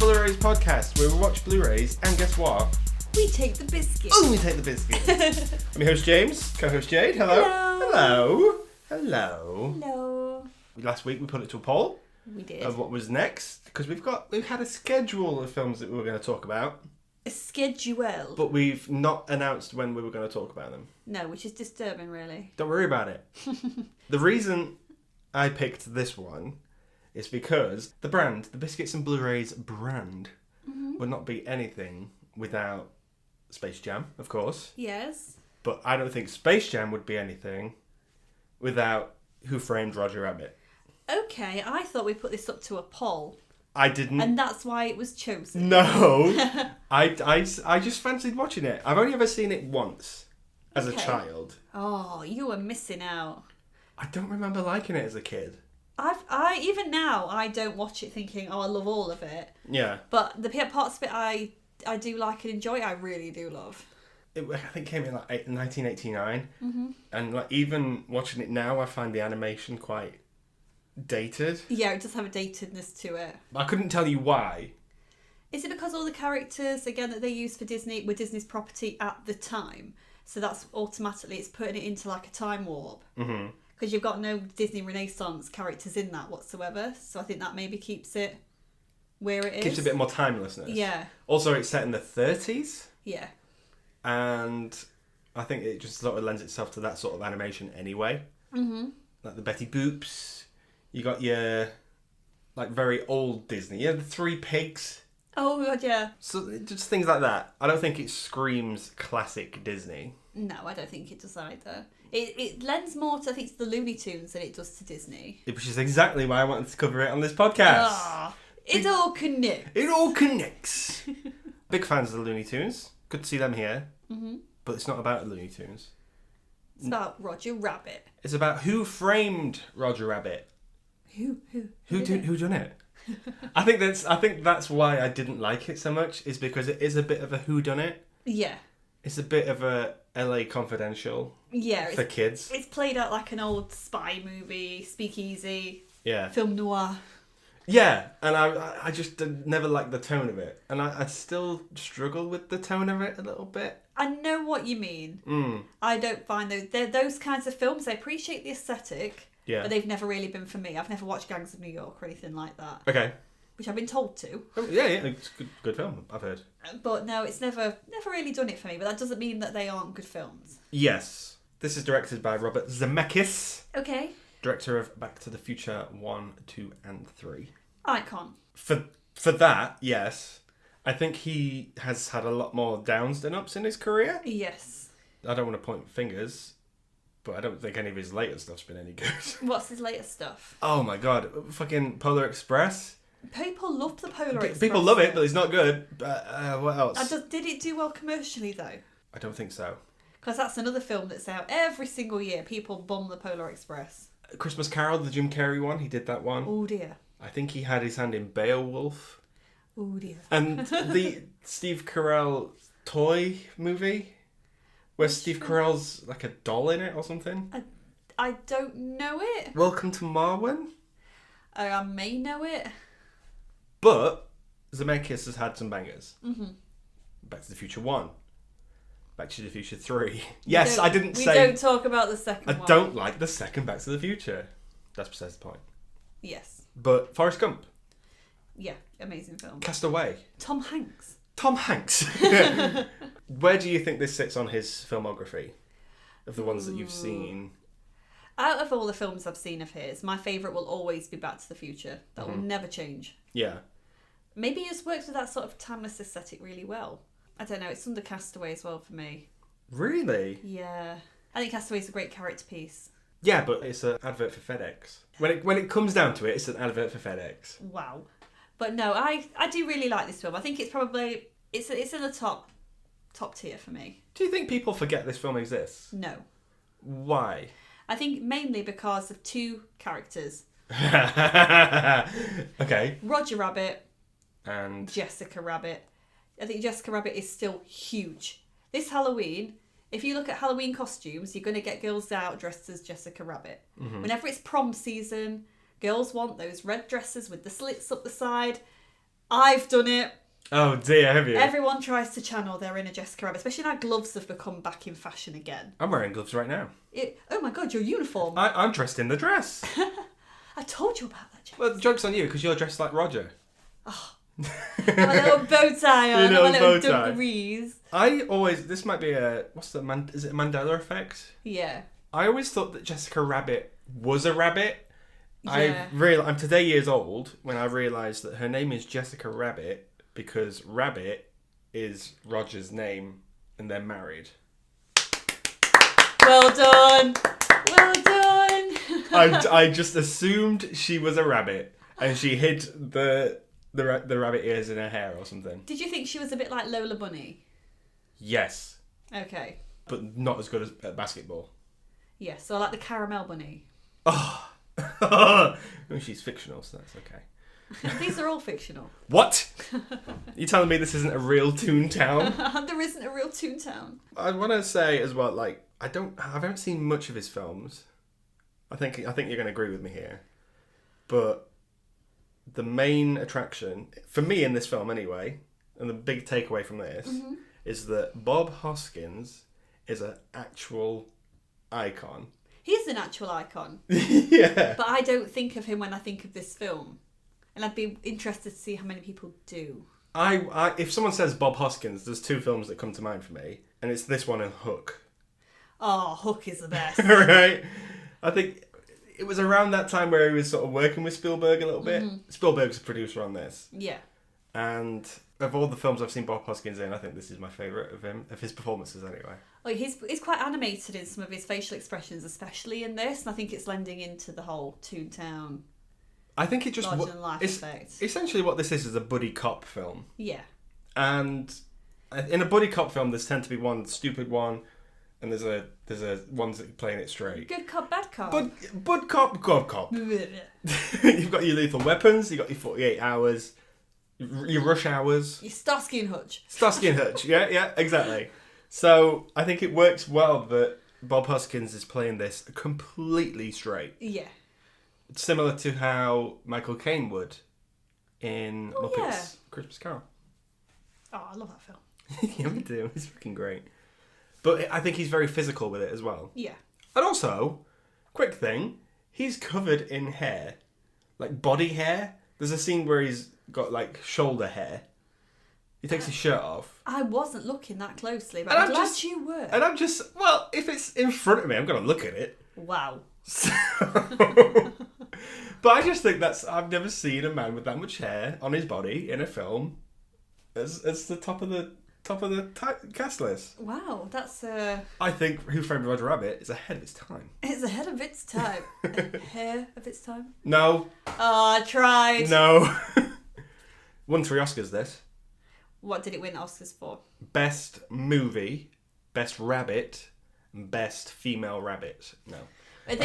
Blurays podcast, where we watch Blu-rays, and guess what? We take the biscuit. Oh, we take the biscuit. I'm your host James, co-host Jade. Hello. Hello. Hello. Hello. Last week we put it to a poll We did. of what was next, because we've had a schedule of films that we were going to talk about, A schedule. but we've not announced when we were going to talk about them. No, which is disturbing, really. Don't worry about it. The reason I picked this one is because the Biscuits and Blurays brand, would not be anything without Space Jam, of course. Yes. But I don't think Space Jam would be anything without Who Framed Roger Rabbit. Okay, I thought we put this up to a poll. I didn't. And that's why it was chosen. No. I just fancied watching it. I've only ever seen it once as a Okay. child. Oh, you were missing out. I don't remember liking it as a kid. I even now, I don't watch it thinking, oh, I love all of it. Yeah. But the parts of it I do like and enjoy, I really do love. I think it came in like 1989. And like even watching it now, I find the animation quite dated. Yeah, it does have a datedness to it. I couldn't tell you why. Is it because all the characters, again, that they used for Disney were Disney's property at the time? So that's automatically, it's putting it into like a time warp. Mm-hmm. Because you've got no Disney Renaissance characters in that whatsoever. So I think that maybe keeps it where it is. Keeps a bit more timelessness. Yeah. Also, it's set in the 30s. Yeah. And I think it just sort of lends itself to that sort of animation anyway. Mm-hmm. Like the Betty Boops. You got your, like, very old Disney. Yeah, the Three Pigs. Oh, God, yeah. So just things like that. I don't think it screams classic Disney. No, I don't think it does either. It lends more to, I think, to the Looney Tunes than it does to Disney. Which is exactly why I wanted to cover it on this podcast. Ah, it all connects. It all connects. Big fans of the Looney Tunes. Good to see them here. Mm-hmm. But it's not about the Looney Tunes. It's about Roger Rabbit. It's about who framed Roger Rabbit. Who done it? I think that's why I didn't like it so much, is because it is a bit of a whodunit. Yeah. It's a bit of a LA Confidential for kids. It's played out like an old spy movie, speakeasy, Yeah. film noir. Yeah, and I just never liked the tone of it. And I still struggle with the tone of it a little bit. I know what you mean. I don't find those kinds of films, I appreciate the aesthetic, Yeah. but they've never really been for me. I've never watched Gangs of New York or anything like that. Okay. Which I've been told to. Oh, yeah, it's a good film, I've heard. But no, it's never really done it for me. But that doesn't mean that they aren't good films. Yes. This is directed by Robert Zemeckis, Okay. director of Back to the Future 1, 2 and 3. Icon. For that, yes. I think he has had a lot more downs than ups in his career. Yes. I don't want to point fingers, but I don't think any of his later stuff's been any good. What's his latest stuff? Oh my god, fucking Polar Express. People love the Polar Express. People love it, but it's not good. What else? Did it do well commercially, though? I don't think so. Because that's another film that's out every single year. People bum the Polar Express. Christmas Carol, the Jim Carrey one, he did that one. Oh, dear. I think he had his hand in Beowulf. Oh, dear. And the Steve Carell toy movie, where Steve Carell's like a doll in it or something. I don't know it. Welcome to Marwen. I may know it. But Zemeckis has had some bangers. Mm-hmm. Back to the Future 1. Back to the Future 3. Yes, I didn't say... We don't talk about the second one. I don't like the second Back to the Future. That's besides the point. Yes. But Forrest Gump. Yeah, amazing film. Cast Away. Tom Hanks. Tom Hanks. Where do you think this sits on his filmography? Of the ones that you've seen? Out of all the films I've seen of his, my favourite will always be Back to the Future. That will never change. Yeah. Maybe he just works with that sort of timeless aesthetic really well. I don't know, it's under Castaway as well for me. Really? Yeah. I think Castaway's a great character piece. Yeah, but it's an advert for FedEx. When it comes down to it, it's an advert for FedEx. Wow. But no, I do really like this film. I think it's probably... It's in the top tier for me. Do you think people forget this film exists? No. Why? I think mainly because of two characters. Okay. Roger Rabbit. And? Jessica Rabbit. I think Jessica Rabbit is still huge. This Halloween, if you look at Halloween costumes, you're going to get girls out dressed as Jessica Rabbit. Mm-hmm. Whenever it's prom season, girls want those red dresses with the slits up the side. I've done it. Oh dear, have you? Everyone tries to channel their inner Jessica Rabbit, especially now gloves have become back in fashion again. I'm wearing gloves right now. Oh my god, your uniform. I'm dressed in the dress. I told you about that, Jess. Well, the joke's on you because you're dressed like Roger. Oh. I have a little bow tie on, Your I have a little bow tie. dungarees. This might be is it a Mandela effect? Yeah. I always thought that Jessica Rabbit was a rabbit. Yeah. I'm today years old when I realised that her name is Jessica Rabbit because Rabbit is Roger's name and they're married. Well done. Well done. I just assumed she was a rabbit and she hid the rabbit ears in her hair or something. Did you think she was a bit like Lola Bunny? Yes. Okay. But not as good as at basketball. Yes, so I like the Caramel Bunny. Oh. Well, she's fictional, so that's okay. These are all fictional. What? You telling me this isn't a real Toontown? There isn't a real Toontown. I want to say as well, like I haven't seen much of his films. I think you're going to agree with me here, but the main attraction for me in this film, anyway, and the big takeaway from this is that Bob Hoskins is an actual icon. He's an actual icon. Yeah. But I don't think of him when I think of this film. And I'd be interested to see how many people do. If someone says Bob Hoskins, there's two films that come to mind for me, and it's this one and Hook. Oh, Hook is the best. Right? I think it was around that time where he was sort of working with Spielberg a little bit. Spielberg's a producer on this. Yeah. And of all the films I've seen Bob Hoskins in, I think this is my favourite of his performances anyway. Oh, he's quite animated in some of his facial expressions, especially in this, and I think it's lending into the whole Toontown I think it just larger than life effect. Essentially what this is a buddy cop film. Yeah. And in a buddy cop film there's tend to be one stupid one and there's a ones that are playing it straight. Good cop, bad cop. Bud cop, good cop. You've got your Lethal Weapons, you've got your 48 Hours, your Rush Hours. Your Starsky and Hutch. Starsky and Hutch, yeah, exactly. So I think it works well that Bob Hoskins is playing this completely straight. Yeah. Similar to how Michael Caine would in Muppets Christmas Carol. Oh, I love that film. Yeah, me too. It's fucking great. But I think he's very physical with it as well. Yeah. And also, quick thing, he's covered in hair. Like body hair. There's a scene where he's got like shoulder hair. He takes his shirt off. I wasn't looking that closely, but I'm glad you were. And I'm just, well, if it's in front of me, I'm going to look at it. Wow. So, but I just think I've never seen a man with that much hair on his body in a film as the top of the cast list. Wow, that's I think Who Framed Roger Rabbit is ahead of its time. It's ahead of its time. Ahead of its time? No. Oh, I tried. No. Won 3 Oscars, this. What did it win Oscars for? Best Movie, Best Rabbit, and Best Female Rabbit. No. Do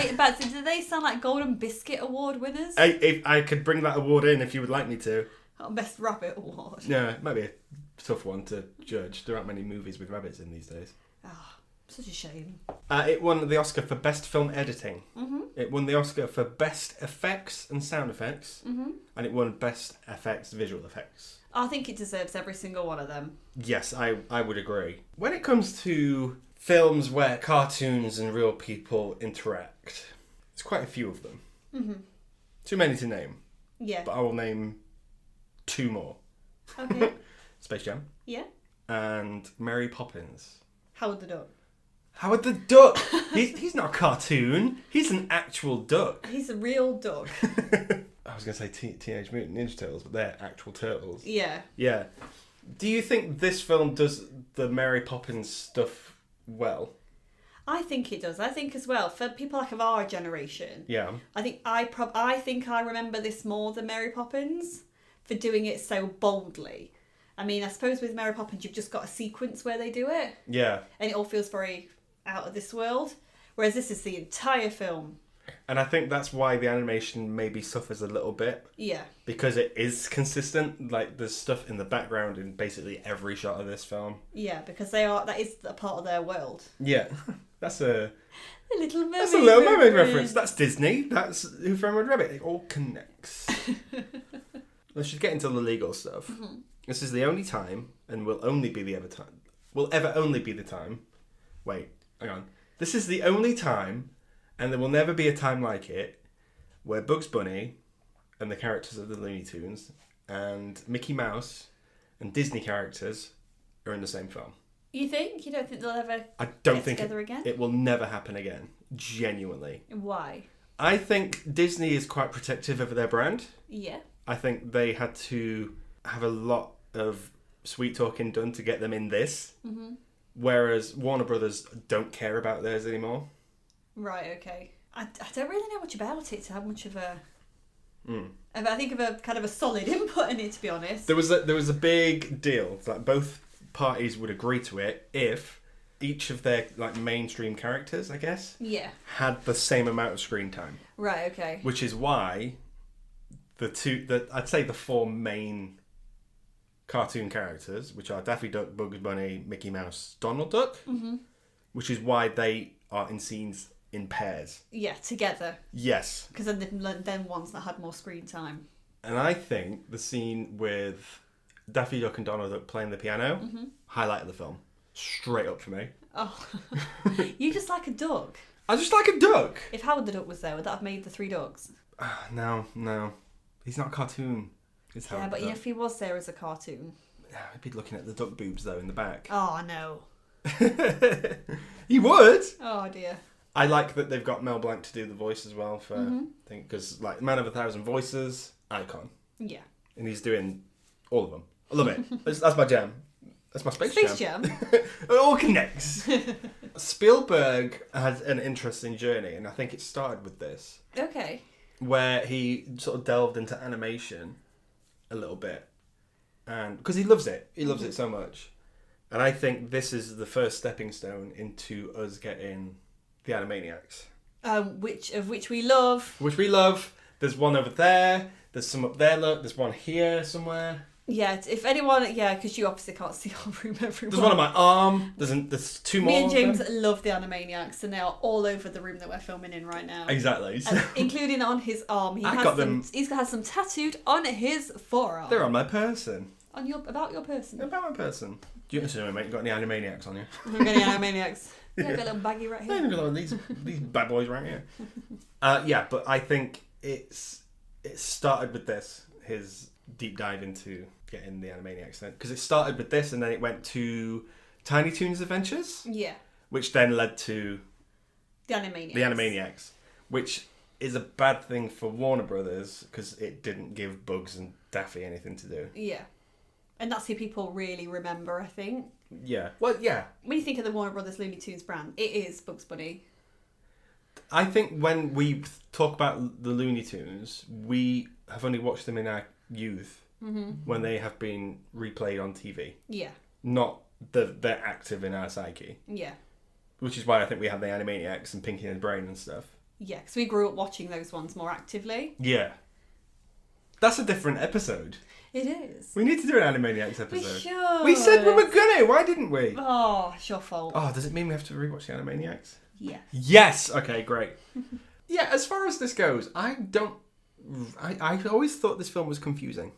they sound like Golden Biscuit Award winners? I could bring that award in if you would like me to. Oh, Best Rabbit Award. Yeah, it might be a tough one to judge. There aren't many movies with rabbits in these days. Oh, such a shame. It won the Oscar for Best Film Editing. Mm-hmm. It won the Oscar for Best Effects and Sound Effects. Mm-hmm. And it won Best Effects, Visual Effects. I think it deserves every single one of them. Yes, I would agree. When it comes to films where cartoons and real people interact, there's quite a few of them. Mm-hmm. Too many to name. Yeah. But I will name 2 more. Okay. Space Jam. Yeah. And Mary Poppins. Howard the Duck. Howard the Duck! He's not a cartoon. He's an actual duck. He's a real duck. I was going to say Teenage Mutant Ninja Turtles, but they're actual turtles. Yeah. Yeah. Do you think this film does the Mary Poppins stuff well? I think it does. I think as well, for people like of our generation, Yeah. I think I remember this more than Mary Poppins for doing it so boldly. I mean, I suppose with Mary Poppins, you've just got a sequence where they do it. Yeah. And it all feels very out of this world. Whereas this is the entire film. And I think that's why the animation maybe suffers a little bit. Yeah. Because it is consistent. Like, there's stuff in the background in basically every shot of this film. Yeah, because that is a part of their world. Yeah. That's a Little Mermaid. That's a Little Mermaid reference. That's Disney. That's Who Framed Roger Rabbit. It all connects. let's just get into the legal stuff. Mm-hmm. This is the only time, and will only be the only be the time. Wait, hang on. This is the only time, and there will never be a time like it, where Bugs Bunny and the characters of the Looney Tunes and Mickey Mouse and Disney characters are in the same film. You think? You don't think they'll ever get together again? It will never happen again. Genuinely. Why? I think Disney is quite protective over their brand. Yeah. I think they had to have a lot of sweet talking done to get them in this. Mm-hmm. Whereas Warner Brothers don't care about theirs anymore. Right, okay. I don't really know much about it to have much of a... I think of a kind of a solid input in it, to be honest. There was a big deal that both parties would agree to it if each of their like mainstream characters, I guess, had the same amount of screen time. Right, okay. Which is why I'd say the four main cartoon characters, which are Daffy Duck, Bugs Bunny, Mickey Mouse, Donald Duck, which is why they are in scenes in pairs. Yeah, together. Yes. Because then ones that had more screen time. And I think the scene with Daffy Duck and Donald Duck playing the piano, highlight of the film. Straight up for me. Oh. You just like a duck. I just like a duck. If Howard the Duck was there, would that have made the three ducks? No. He's not a cartoon. Yeah, but if he was there as a cartoon. I'd be looking at the duck boobs, though, in the back. Oh, no. He would. Oh, dear. I like that they've got Mel Blanc to do the voice as well for because like Man of 1,000 Voices, icon. Yeah. And he's doing all of them. I love it. That's my jam. That's my Space Jam. It all connects. Spielberg had an interesting journey, and I think it started with this. Okay. Where he sort of delved into animation a little bit, and because he loves it it so much, and I think this is the first stepping stone into us getting the Animaniacs, which we love. There's one over there. There's some up there. Look, there's one here somewhere. Yeah, if anyone, because you obviously can't see our room, everyone. There's one on my arm. There's two more. Me and James love the Animaniacs, and they are all over the room that we're filming in right now. Exactly. Including on his arm. He has some tattooed on his forearm. They're on my person. About your person. About my person. Do you know, mate? You got any Animaniacs on you? I've got any Animaniacs. Yeah, I've got a little baggie right here. Yeah, got these bad boys right here. But I think it started with this. His deep dive into getting the Animaniacs then, because it started with this and then it went to Tiny Toons Adventures, which then led to the Animaniacs, which is a bad thing for Warner Brothers because it didn't give Bugs and Daffy anything to do. And that's who people really remember, I think. Well, when you think of the Warner Brothers Looney Tunes brand, it is Bugs Bunny. I think when we talk about the Looney Tunes, we have only watched them in our youth when they have been replayed on TV. Not they're active in our psyche. Which is why I think we have the Animaniacs and Pinky and the Brain and stuff. Because we grew up watching those ones more actively. That's a different episode. It is. We need to do an Animaniacs episode. We should. We said we were gonna. Why didn't we? Oh, it's your fault. Oh, does it mean we have to rewatch the Animaniacs? Yes. Yes. Okay, great. As far as this goes, I always thought this film was confusing.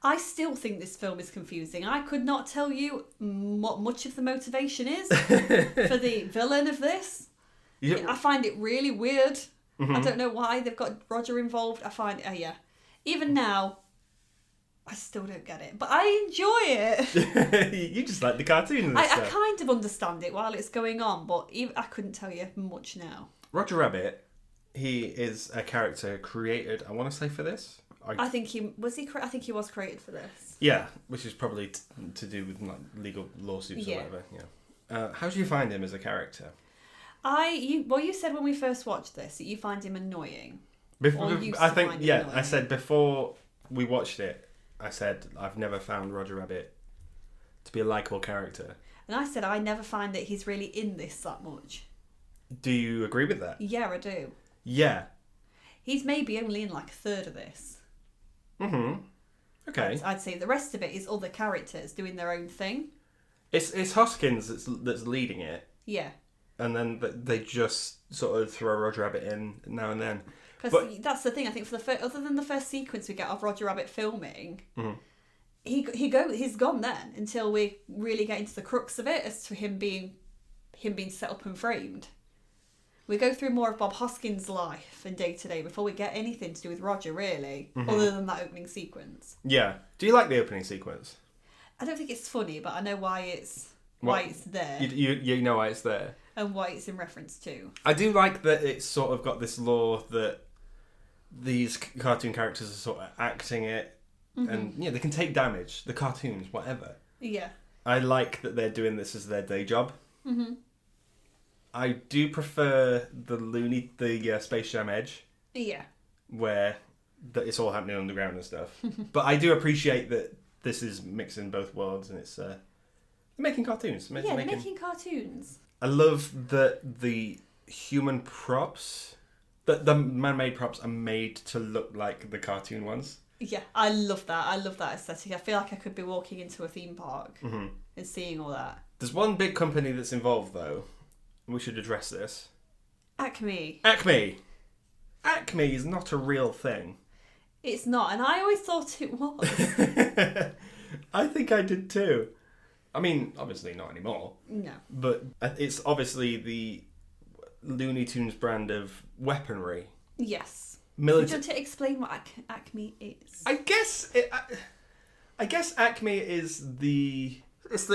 I still think this film is confusing. I could not tell you what much of the motivation is for the villain of this. I find it really weird. I don't know why they've got Roger involved. I find even now, I still don't get it, but I enjoy it. You just like the cartoon and stuff. I kind of understand it while it's going on, but I couldn't tell you much now. Roger Rabbit, he is a character created, I want to say, for this. I think he was created for this. Yeah, which is probably to do with like legal lawsuits or whatever. How do you find him as a character? You said when we first watched this that you find him annoying. I said before we watched it, I said I've never found Roger Rabbit to be a likeable character. And I said I never find that he's really in this that much. Do you agree with that? Yeah, I do. Yeah. He's maybe only in like a third of this. Okay. I'd say the rest of it is other characters doing their own thing. It's Hoskins that's leading it. Yeah. And then they just sort of throw Roger Rabbit in now and then. Because that's the thing, I think, for the other than the first sequence we get of Roger Rabbit filming, he's gone then until we really get into the crux of it as to him being set up and framed. We go through more of Bob Hoskins' life and day-to-day before we get anything to do with Roger, really, other than that opening sequence. Yeah. Do you like the opening sequence? I don't think it's funny, but I know why it's there. You know why it's there. And what it's in reference to. I do like that it's sort of got this lore that these cartoon characters are sort of acting it, and they can take damage. The cartoons, whatever. Yeah. I like that they're doing this as their day job. I do prefer the Space Jam Edge. Yeah. Where it's all happening underground and stuff. But I do appreciate that this is mixing both worlds, and it's they're making cartoons. They're making cartoons. I love that the human props, that the man-made props are made to look like the cartoon ones. Yeah, I love that. I love that aesthetic. I feel like I could be walking into a theme park and seeing all that. There's one big company that's involved, though. We should address this. Acme. Acme is not a real thing. It's not, and I always thought it was. I think I did too. I mean, obviously not anymore. No. But it's obviously the Looney Tunes brand of weaponry. Yes. Do you want to explain what Acme is? I guess Acme is the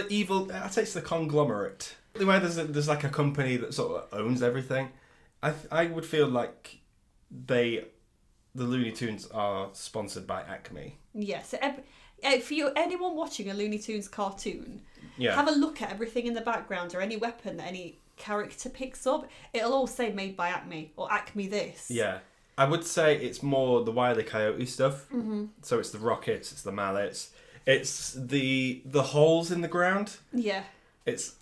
evil. I'd say it's the conglomerate. Where there's like a company that sort of owns everything. I would feel like the Looney Tunes are sponsored by Acme. Yes. For anyone watching a Looney Tunes cartoon, have a look at everything in the background or any weapon that any character picks up. It'll all say made by Acme or Acme this. Yeah. I would say it's more the Wile E. Coyote stuff. So it's the rockets, it's the mallets, it's the holes in the ground. Yeah.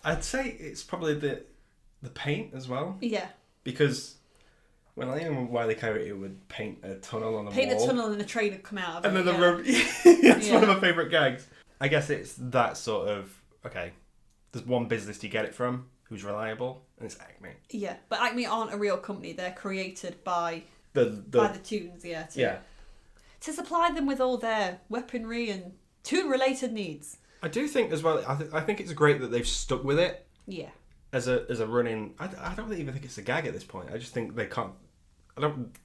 I'd say it's probably the paint as well. Yeah. Because when Wile E. Coyote would paint a tunnel on the wall. Paint a tunnel and a train would come out of it. And then the road. It's one of my favourite gags. I guess it's that sort of, okay, there's one business you get it from who's reliable, and it's Acme. Yeah, but Acme aren't a real company. They're created by the Tunes, to supply them with all their weaponry and tune-related needs. I do think as well, I think it's great that they've stuck with it. Yeah. As a running, I don't even think it's a gag at this point. I just think they can't.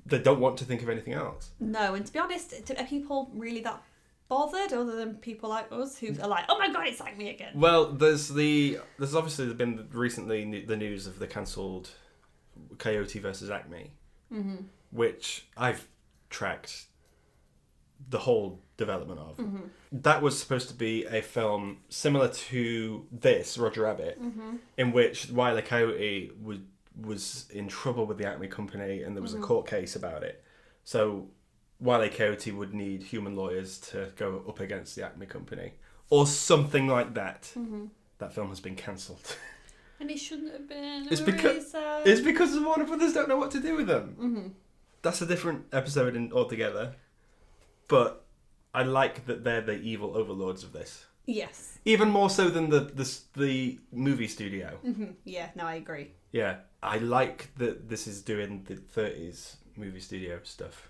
They don't want to think of anything else. No, and to be honest, are people really that bothered, other than people like us who are like, "Oh my god, it's like me again"? Well, there's obviously been recently the news of the cancelled Coyote versus Acme, which I've tracked the whole development of. That was supposed to be a film similar to this, Roger Rabbit, in which Wile E. Coyote was in trouble with the Acme company, and there was a court case about it. So Wile E. Coyote would need human lawyers to go up against the Acme company, or something like that. That film has been cancelled. And it shouldn't have been. It's because the Warner Brothers don't know what to do with them. That's a different episode altogether. But I like that they're the evil overlords of this. Yes. Even more so than the movie studio. Yeah, no, I agree. Yeah, I like that this is doing the 30s movie studio stuff.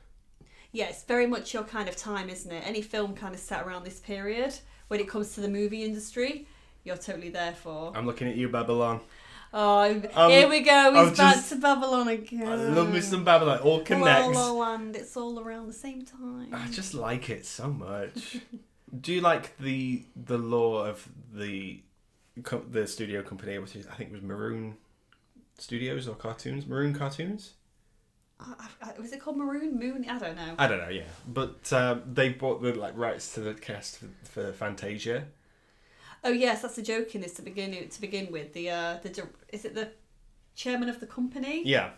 Yeah, it's very much your kind of time, isn't it? Any film kind of set around this period, when it comes to the movie industry, you're totally there for. I'm looking at you, Babylon. Oh, here we go. He's back to Babylon again. I love me some Babylon. It all connects. La La Land. It's all around the same time. I just like it so much. Do you like the lore of the studio company, which I think was Maroon Studios or Cartoons? Maroon Cartoons? Was it called Maroon? Moon? I don't know. I don't know, yeah. But they bought the rights to the cast for Fantasia. Oh yes, that's a joke in this to begin with. Is it the chairman of the company? Yeah.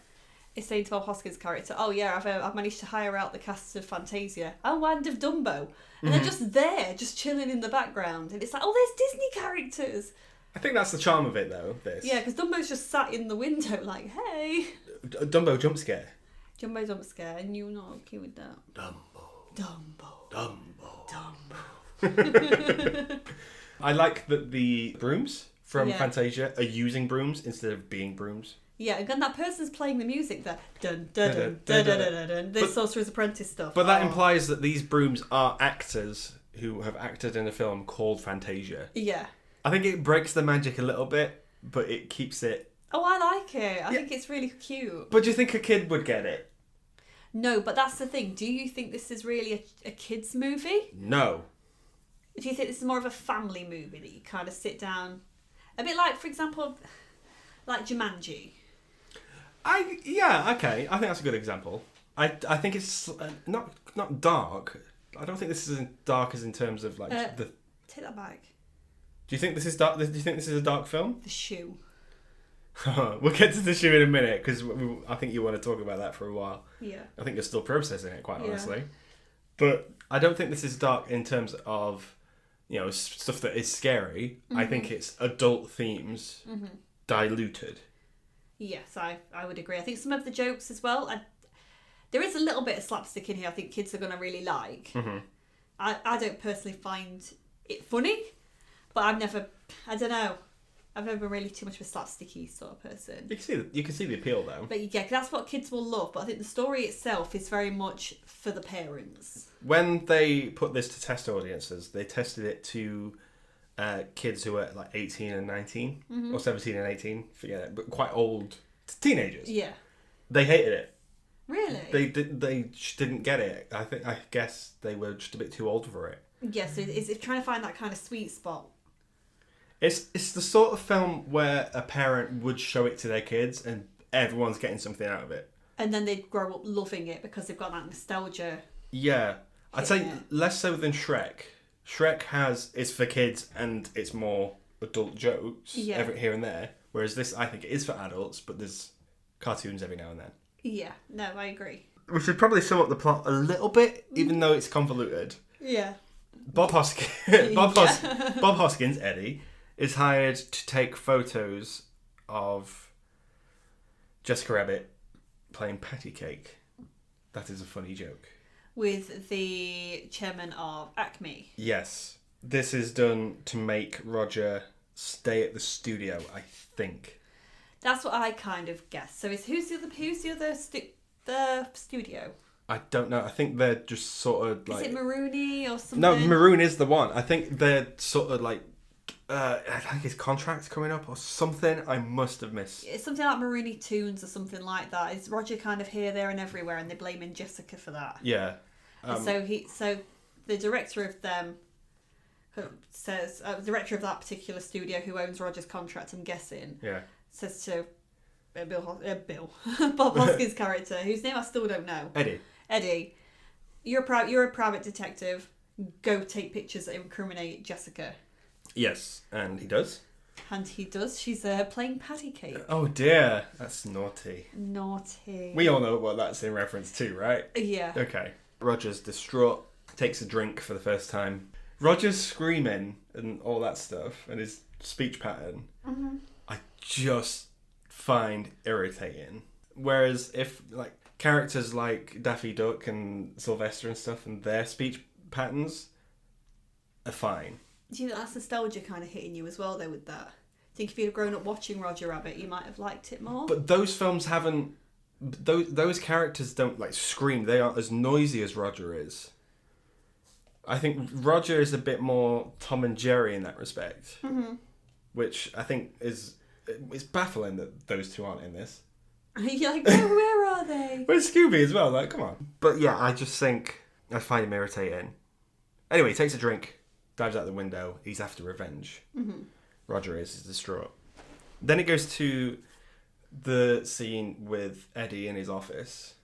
Is saying to Bob Hoskins' character, "Oh yeah, I've managed to hire out the cast of Fantasia and of Dumbo, and they're just there, just chilling in the background, and it's like, oh, there's Disney characters." I think that's the charm of it, though. Yeah, because Dumbo's just sat in the window, like, "Hey." Dumbo jump scare. Dumbo jump scare, and you're not okay with that. Dumbo. I like that the brooms from Fantasia are using brooms instead of being brooms. Yeah, and then that person's playing the music there. Dun, dun, dun, dun, dun, dun, dun, dun. This Sorcerer's Apprentice stuff. But that implies that these brooms are actors who have acted in a film called Fantasia. Yeah. I think it breaks the magic a little bit, but it keeps it... Oh, I like it. I think it's really cute. But do you think a kid would get it? No, but that's the thing. Do you think this is really a kid's movie? No. Do you think this is more of a family movie that you kind of sit down... A bit like, for example, like Jumanji. Yeah, okay. I think that's a good example. I think it's not dark. I don't think this is as dark as in terms of like the... Take that back. Do you think this is dark? Do you think this is a dark film? The Shoe. We'll get to The Shoe in a minute because I think you want to talk about that for a while. Yeah. I think you're still processing it, quite honestly. But I don't think this is dark in terms of, stuff that is scary. Mm-hmm. I think it's adult themes diluted. Yes, I would agree. I think some of the jokes as well. There is a little bit of slapstick in here. I think kids are going to really like. Mm-hmm. I don't personally find it funny, but I don't know. I've never been really too much of a slapsticky sort of person. You can see the appeal though. But yeah, that's what kids will love. But I think the story itself is very much for the parents. When they put this to test audiences, they tested it to kids who were like 18 and 19 or 17 and 18, forget it, but quite old teenagers. Yeah. They hated it. Really? They didn't get it. I guess they were just a bit too old for it. Yeah, so it's trying to find that kind of sweet spot. It's the sort of film where a parent would show it to their kids and everyone's getting something out of it. And then they'd grow up loving it because they've got that nostalgia. Yeah. I'd say less so than Shrek. Shrek is for kids and it's more adult jokes here and there. Whereas this, I think, is for adults, but there's cartoons every now and then. Yeah, no, I agree. We should probably sum up the plot a little bit, even though it's convoluted. Yeah. Bob Hoskins, Eddie, is hired to take photos of Jessica Rabbit playing patty cake. That is a funny joke. With the chairman of Acme. Yes. This is done to make Roger stay at the studio, I think. That's what I kind of guessed. So who's the other studio? I don't know. I think they're just sort of like... Is it Marooney or something? No, Maroon is the one. I think they're sort of like... I think his contract's coming up or something. I must have missed. It's something like Marooney Tunes or something like that. Is Roger kind of here, there and everywhere and they're blaming Jessica for that? Yeah. So the director of them says... the director of that particular studio who owns Roger's contract, I'm guessing... Yeah. Says to Bob Hoskins' character, whose name I still don't know. Eddie, you're a private detective. Go take pictures that incriminate Jessica. Yes, and he does. And he does. She's playing patty cake. Oh dear, that's naughty. Naughty. We all know what that's in reference to, right? Yeah. Okay. Roger's distraught, takes a drink for the first time. Roger's screaming and all that stuff, and his speech pattern. Mm-hmm. I just find irritating. Whereas if like characters like Daffy Duck and Sylvester and stuff and their speech patterns are fine. Do you think that's nostalgia kind of hitting you as well though with that? I think if you'd have grown up watching Roger Rabbit you might have liked it more. But those films haven't... Those characters don't like scream. They aren't as noisy as Roger is. I think Roger is a bit more Tom and Jerry in that respect. Mm-hmm. Which I think it's baffling that those two aren't in this. You're like, oh, where are they? Where's Scooby as well? Like, come on. But yeah, I just think I find him irritating. Anyway, he takes a drink, dives out the window. He's after revenge. Mm-hmm. Roger is distraught. Then it goes to the scene with Eddie in his office,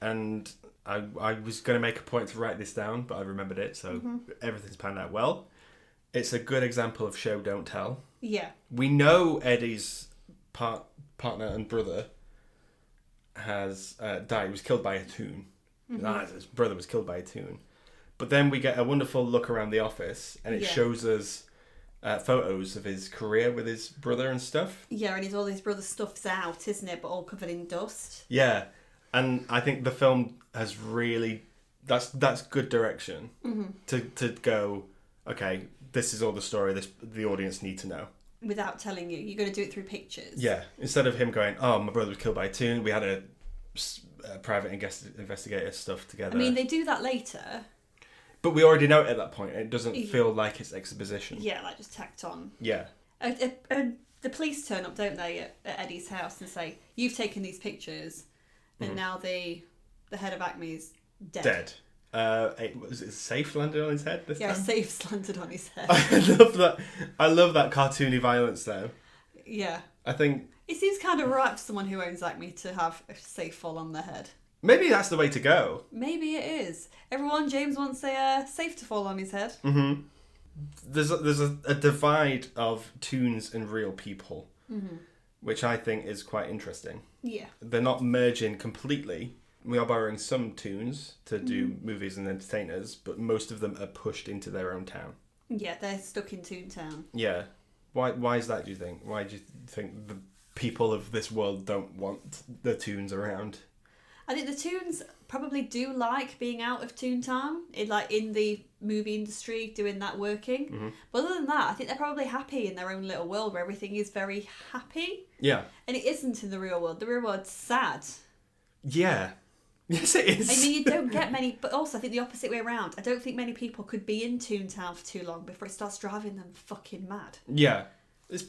and I was going to make a point to write this down, but I remembered it, so everything's panned out well. It's a good example of show, don't tell. Yeah. We know Eddie's partner and brother has died. He was killed by a toon. Mm-hmm. His brother was killed by a toon. But then we get a wonderful look around the office, and it shows us photos of his career with his brother and stuff. Yeah, and all his brother's stuff's out, isn't it? But all covered in dust. Yeah, and I think the film has really... That's good direction to go, okay, this is all the story the audience need to know. without telling you. You're going to do it through pictures. Yeah. Instead of him going, oh, my brother was killed by a toon, we had a private investigator stuff together. I mean, they do that later. But we already know it at that point. It doesn't feel like it's exposition. Yeah, like just tacked on. Yeah. The police turn up, don't they, at Eddie's house and say, you've taken these pictures, and now the head of Acme's dead. Was it safe landed on his head this time? Yeah, safe's landed on his head. I love that cartoony violence, though. Yeah. I think... It seems kind of right for someone who owns Acme to have a safe fall on their head. Maybe that's the way to go. Maybe it is. James wants a safe to fall on his head. Mm-hmm. There's a divide of toons and real people, which I think is quite interesting. Yeah. They're not merging completely. We are borrowing some toons to do movies and entertainers, but most of them are pushed into their own town. Yeah, they're stuck in Toontown. Yeah. Why is that, do you think? Why do you think the people of this world don't want the toons around? I think the toons probably do like being out of Toontown, in the movie industry, doing that working. Mm-hmm. But other than that, I think they're probably happy in their own little world where everything is very happy. Yeah. And it isn't in the real world. The real world's sad. Yeah. Yes, it is. I mean, you don't get many, but also I think the opposite way around. I don't think many people could be in Toontown for too long before it starts driving them fucking mad. Yeah.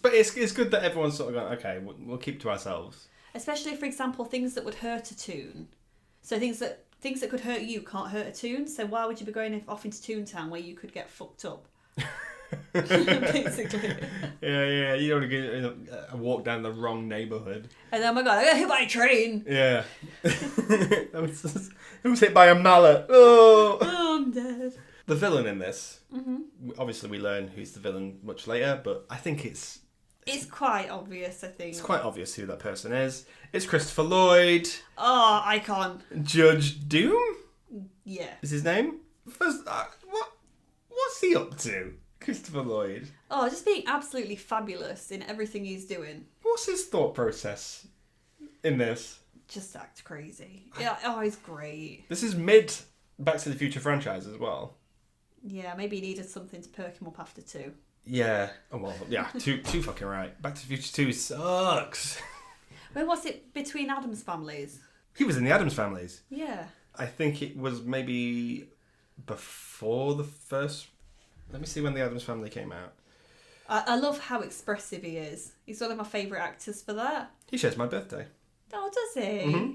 But it's good that everyone's sort of going, okay, we'll keep to ourselves. Especially, for example, things that would hurt a toon. So things that could hurt you can't hurt a toon. So why would you be going off into Toontown where you could get fucked up? Basically. Yeah. You don't want to get a walk down the wrong neighbourhood. And then, oh my god, I got hit by a train. Yeah. I was hit by a mallet. Oh, I'm dead. The villain in this, obviously we learn who's the villain much later, but I think it's quite obvious, I think. It's quite obvious who that person is. It's Christopher Lloyd. Oh, icon. Judge Doom? Yeah. Is his name? First, what's he up to? Christopher Lloyd. Oh, just being absolutely fabulous in everything he's doing. What's his thought process in this? Just act crazy. Yeah. Oh, he's great. This is mid Back to the Future franchise as well. Yeah, maybe he needed something to perk him up after 2. Yeah. Oh, well, yeah. Two fucking right. Back to the Future 2 sucks. Where was it between Addams Families? He was in the Addams Families. Yeah. I think it was maybe before the first... Let me see when the Addams Family came out. I love how expressive he is. He's one of my favourite actors for that. He shares my birthday. Oh, does he? Mm-hmm.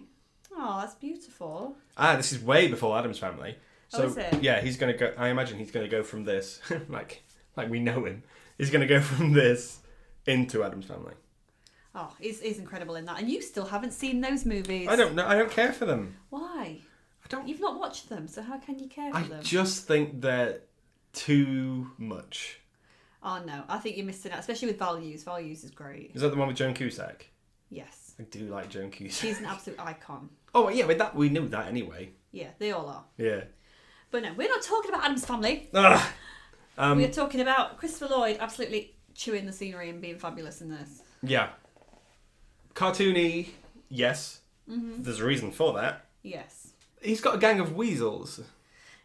Oh, that's beautiful. This is way before Addams Family. So, is it? Yeah, he's going to go... I imagine he's going to go from this, like we know him. He's going to go from this into Addams Family. Oh, he's incredible in that. And you still haven't seen those movies. I don't know. I don't care for them. Why? I don't... You've not watched them, so how can you care for them? I just think they're too much. Oh, no. I think you're missing out, especially with Values. Values is great. Is that the one with Joan Cusack? Yes. I do like Joan Cusack. She's an absolute icon. Oh, yeah, with that we knew that anyway. Yeah, they all are. Yeah. But no, we're not talking about Addams Family. We're talking about Christopher Lloyd absolutely chewing the scenery and being fabulous in this. Yeah. Cartoony, yes. Mm-hmm. There's a reason for that. Yes. He's got a gang of weasels.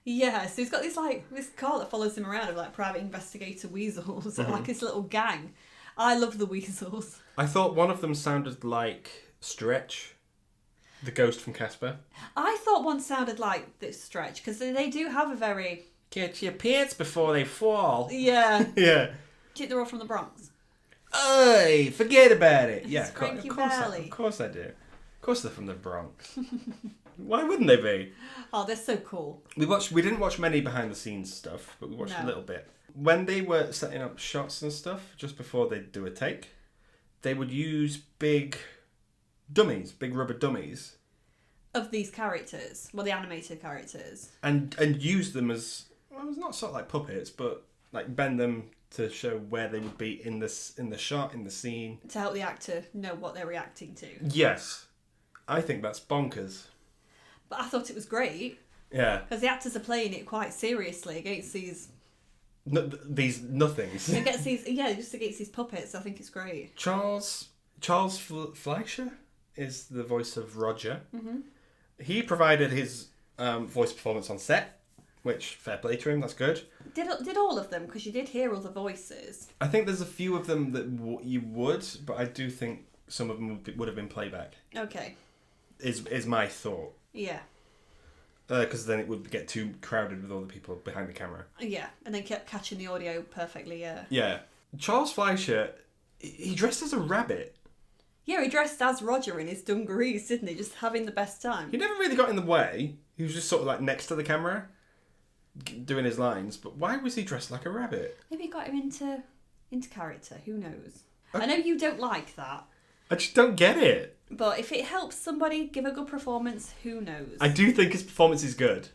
Yeah, so he's got this car that follows him around of private investigator weasels, like his little gang. I love the weasels. I thought one of them sounded like Stretch, the ghost from Casper. I thought one sounded like this Stretch, because they do have a very... Get your pants before they fall. Yeah. Yeah. Do you think they're all from the Bronx? Hey, forget about it. Yeah, of course I do. Of course they're from the Bronx. Why wouldn't they be? Oh, they're so cool. We didn't watch many behind the scenes stuff, but we watched a little bit. When they were setting up shots and stuff, just before they'd do a take, they would use big rubber dummies. Of these characters, well, the animated characters. And use them as, well, it's not sort of like puppets, but like bend them to show where they would be in the shot, in the scene. To help the actor know what they're reacting to. Yes. I think that's bonkers. But I thought it was great. Yeah. Because the actors are playing it quite seriously against these... these nothings. Against these, just against these puppets. I think it's great. Charles Fleischer is the voice of Roger. Mm-hmm. He provided his voice performance on set. which fair play to him, that's good. Did all of them? Because you did hear other voices. I think there's a few of them that you would, but I do think some of them would have been playback. Okay. Is my thought. Yeah. Because then it would get too crowded with all the people behind the camera. Yeah, and then kept catching the audio perfectly, yeah. Yeah. Charles Fleischer, he dressed as a rabbit. Yeah, he dressed as Roger in his dungarees, didn't he? Just having the best time. He never really got in the way. He was just sort of like next to the camera, doing his lines. But why was he dressed like a rabbit? Maybe it got him into character. Who knows? I know you don't like that. I just don't get it. But if it helps somebody give a good performance, who knows? I do think his performance is good.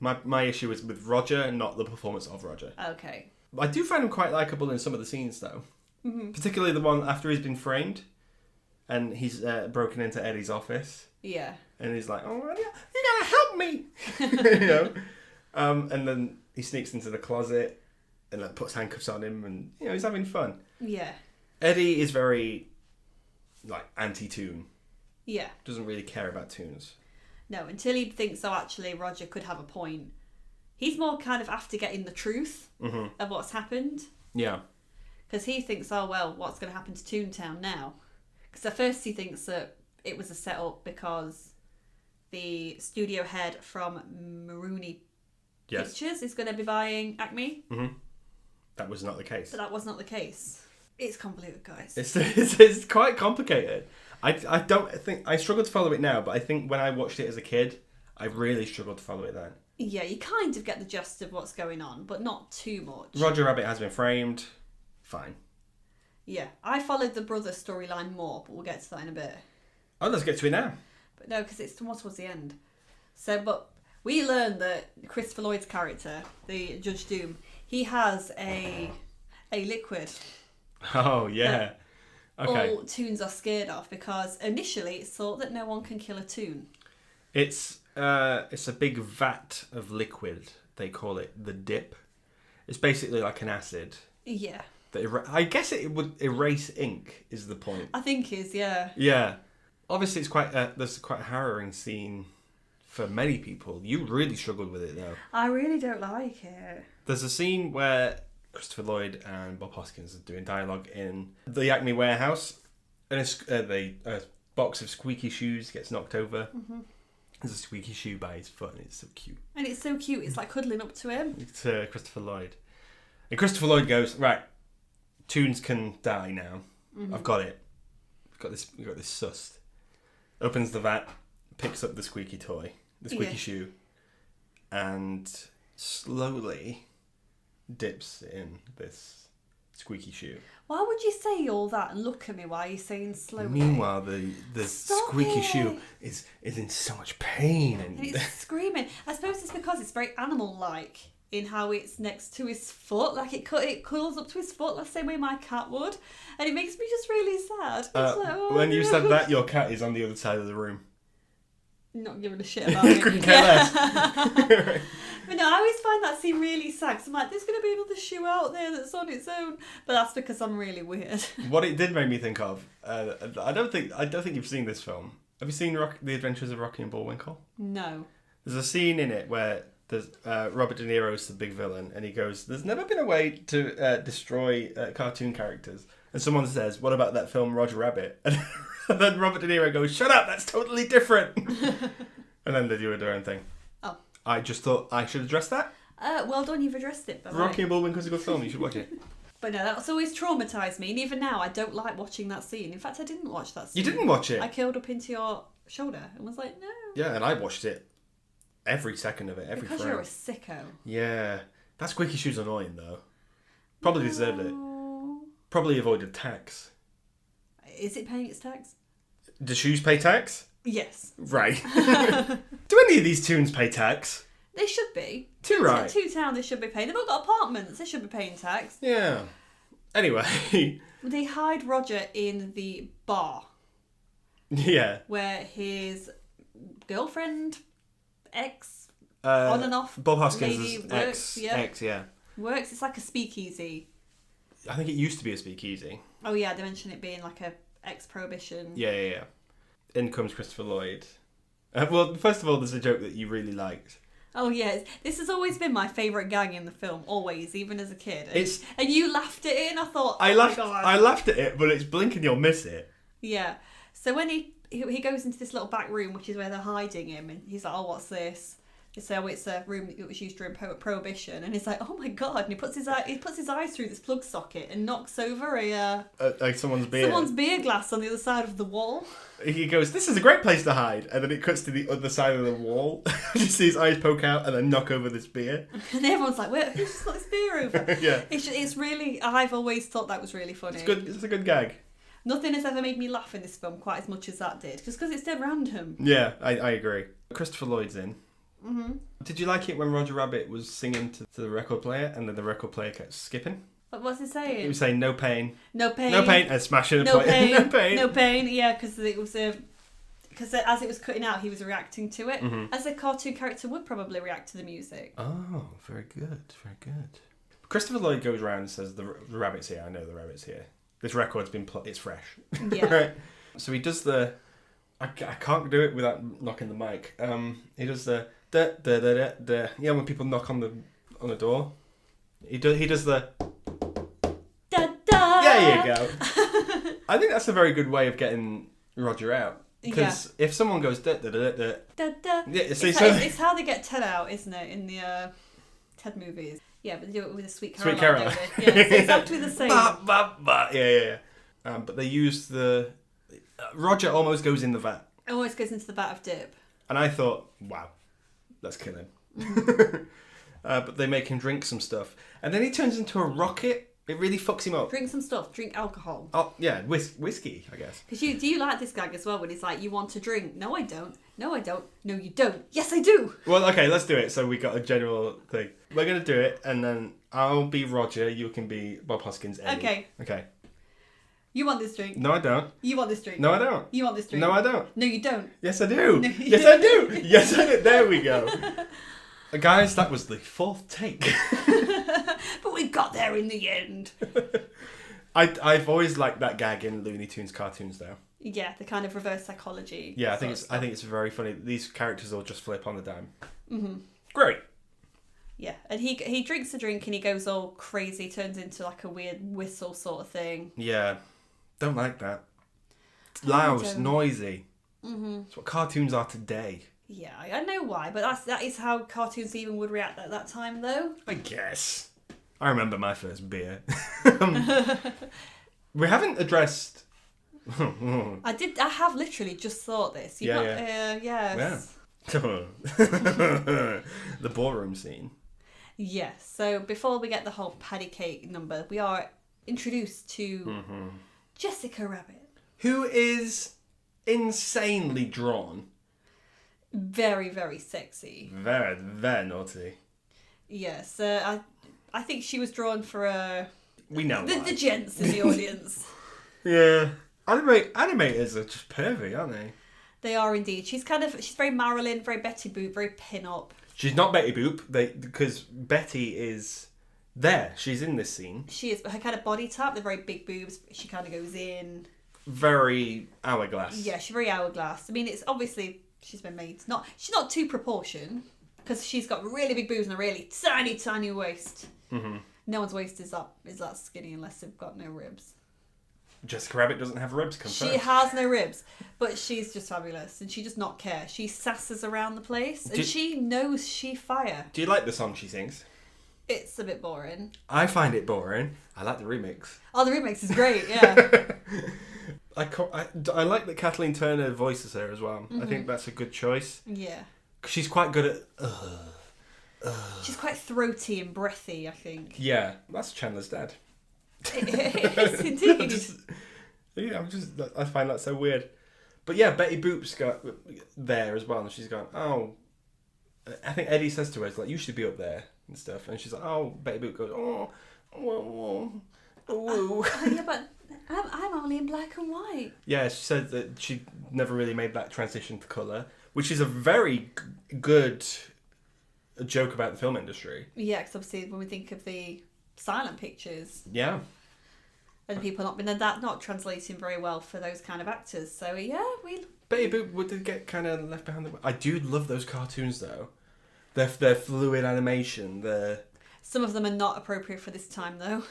My issue is with Roger, not the performance of Roger. Okay. I do find him quite likeable in some of the scenes, though. Mm-hmm. Particularly the one after he's been framed, and he's broken into Eddie's office. Yeah. And he's like, "Oh, you gotta help me," you know. And then he sneaks into the closet and like puts handcuffs on him, and he's having fun. Yeah. Eddie is very like anti-tune. Yeah. Doesn't really care about tunes. No, until he thinks, actually, Roger could have a point. He's more kind of after getting the truth of what's happened. Yeah. Because he thinks, what's going to happen to Toontown now? Because at first he thinks that it was a setup because the studio head from Maroney Pictures is going to be buying Acme. Mm-hmm. That was not the case. But that was not the case. It's convoluted, guys. It's quite complicated. I don't think... I struggle to follow it now, but I think when I watched it as a kid, I really struggled to follow it then. Yeah, you kind of get the gist of what's going on, but not too much. Roger Rabbit has been framed. Fine. Yeah, I followed the brother storyline more, but we'll get to that in a bit. Oh, let's get to it now. But no, because it's more towards the end. So, but we learned that Christopher Lloyd's character, the Judge Doom, he has a liquid. Oh, yeah. Okay. All toons are scared of, because initially it's thought that no one can kill a toon. It's a big vat of liquid. They call it the dip. It's basically like an acid. Yeah. I guess it would erase ink, is the point. I think is, yeah. Yeah. Obviously, there's quite a harrowing scene for many people. You really struggled with it, though. I really don't like it. There's a scene where Christopher Lloyd and Bob Hoskins are doing dialogue in the Acme warehouse, and a box of squeaky shoes gets knocked over. Mm-hmm. There's a squeaky shoe by his foot, and it's so cute. And it's so cute. It's like cuddling up to him. It's Christopher Lloyd. And Christopher Lloyd goes, right, toons can die now. Mm-hmm. I've got it. We've got this sussed. Opens the vat, picks up the squeaky toy, the squeaky shoe, and slowly dips in this squeaky shoe. Why would you say all that and look at me while you're saying slowly? Meanwhile, the squeaky shoe is in so much pain. And it's screaming. I suppose it's because it's very animal-like in how it's next to his foot. Like it curls up to his foot the same way my cat would. And it makes me just really sad. When you said that, your cat is on the other side of the room. Not giving a shit about it. Couldn't care less. But no, I always find that scene really sad. Cause I'm like, there's going to be another shoe out there that's on its own. But that's because I'm really weird. What it did make me think of, I don't think you've seen this film. Have you seen The Adventures of Rocky and Bullwinkle? No. There's a scene in it where there's Robert De Niro's the big villain, and he goes, "There's never been a way to destroy cartoon characters." And someone says, "What about that film Roger Rabbit?" And then Robert De Niro goes, "Shut up, that's totally different." And then they do their own thing. Oh. I just thought I should address that. Well done, you've addressed it. Rocky and Bullwinkle's a good film, you should watch it. But no, that's always traumatised me, and even now I don't like watching that scene. In fact, I didn't watch that scene. You didn't watch it? I curled up into your shoulder and was like, no. Yeah, and I watched it. Every second of it, every because frame. You're a sicko. Yeah. That squeaky shoe's annoying, though. Probably deserved it. Probably avoided tax. Is it paying its tax? Do shoes pay tax? Yes. Right. Do any of these tunes pay tax? They should be. Right. Toontown, they should be paying. They've all got apartments. They should be paying tax. Yeah. Anyway. They hide Roger in the bar. Yeah. Where his girlfriend, ex, on and off, Bob Hoskins' lady ex, yeah. Works. It's like a speakeasy. I think it used to be a speakeasy. Oh yeah, they mentioned it being like a ex-prohibition. Yeah. In comes Christopher Lloyd. Well, first of all, there's a joke that you really liked. Oh yes, this has always been my favourite gag in the film, always, even as a kid. And you laughed at it, and I thought, I laughed at it, but it's blink and you'll miss it. Yeah. So when he goes into this little back room, which is where they're hiding him, and he's like, "Oh, what's this?" They say, "Oh, it's a room that was used during Prohibition," and he's like, "Oh my god!" And he puts his eyes through this plug socket and knocks over someone's beer glass on the other side of the wall. He goes, "This is a great place to hide," and then it cuts to the other side of the wall. You see his eyes poke out and then knock over this beer. And everyone's like, "Wait, who's just got this beer over?" Yeah. It's really. I've always thought that was really funny. It's good. It's a good gag. Nothing has ever made me laugh in this film quite as much as that did, just because it's dead random. Yeah, I agree. Christopher Lloyd's in. Mm-hmm. Did you like it when Roger Rabbit was singing to the record player and then the record player kept skipping? What was he saying? He was saying, "No pain. No pain. No pain," and smashing no the plate. Pain, No pain. No pain, yeah, because it was because as it was cutting out, he was reacting to it, as a cartoon character would probably react to the music. Oh, very good, very good. Christopher Lloyd goes around and says, the rabbit's here. I know the rabbit's here. This record's been it's fresh. Yeah. Right. So he does the... I can't do it without knocking the mic. He does the... Da, da, da, da, da. Yeah, when people knock on the door. He does the... Da, da. There you go. I think that's a very good way of getting Roger out. Because if someone goes... Da, da, da, da, da, da. Yeah, it's how they get Ted out, isn't it, in the Ted movies. Yeah, but they do it with a Sweet Caroline. Caroline. Yeah, it's exactly the same. Yeah. But they use the... Roger almost goes in the vat. Almost goes into the vat of dip. And I thought, wow, let's kill him. But they make him drink some stuff. And then he turns into a rocket. It really fucks him up. Drink some stuff. Drink alcohol. Oh, yeah, whiskey, I guess. Because do you like this gag as well when he's like, "You want to drink?" "No, I don't. No, I don't. No, you don't." "Yes, I do." Well, okay, let's do it. So we got a general thing. We're going to do it, and then I'll be Roger, you can be Bob Hoskins, Eddie. Okay. You want this drink? No, I don't. You want this drink? No, I don't. You want this drink? No, I don't. No, you don't. Yes, I do. No, yes, I do. Yes, I do. There we go. Guys, that was the fourth take. But we got there in the end. I've always liked that gag in Looney Tunes cartoons, though. Yeah, the kind of reverse psychology. Yeah, I think it's very funny. These characters all just flip on the dime. Mm-hmm. Great. Yeah, and he drinks a drink and he goes all crazy, turns into like a weird whistle sort of thing. Yeah, don't like that. It's loud, noisy. Mm-hmm. It's what cartoons are today. Yeah, I know why, but that is how cartoons even would react at that time, though. I guess. I remember my first beer. We haven't addressed... I have literally just thought this. Yes. Yeah. The ballroom scene. Yes. So before we get the whole patty cake number, we are introduced to Jessica Rabbit. Who is insanely drawn. Very, very sexy. Very, very naughty. Yes. I think she was drawn for we know the gents in the audience. Yeah. Animators are just pervy, aren't they? They are indeed. She's very Marilyn, very Betty Boop, very pin-up. She's not Betty Boop, because Betty is there. She's in this scene. She is, but her kind of body type, the very big boobs, she kind of goes in. Very hourglass. Yeah, she's very hourglass. I mean, it's obviously she's been made. She's not to proportion, because she's got really big boobs and a really tiny, tiny waist. Mm-hmm. No one's waist is that skinny unless they've got no ribs. Jessica Rabbit doesn't have ribs, confirmed. She has no ribs, but she's just fabulous, and she does not care. She sasses around the place, and she knows she fire. Do you like the song she sings? It's a bit boring. I find it boring. I like the remix. Oh, the remix is great, yeah. I like that Kathleen Turner voices her as well. Mm-hmm. I think that's a good choice. Yeah. She's quite good at... She's quite throaty and breathy, I think. Yeah, that's Chandler's dad. It is indeed. I find that so weird. But yeah, Betty Boop's got there as well, and she's gone, oh... I think Eddie says to her, it's like, you should be up there and stuff. And she's like, oh, Betty Boop goes, oh. Yeah, but I'm only in black and white. Yeah, she said that she never really made that transition to colour, which is a very good joke about the film industry. Yeah, because obviously when we think of the silent pictures, yeah, and people not translating very well for those kind of actors. So yeah, Betty Boop would get kind of left behind. I do love those cartoons though. Their fluid animation. Some of them are not appropriate for this time, though.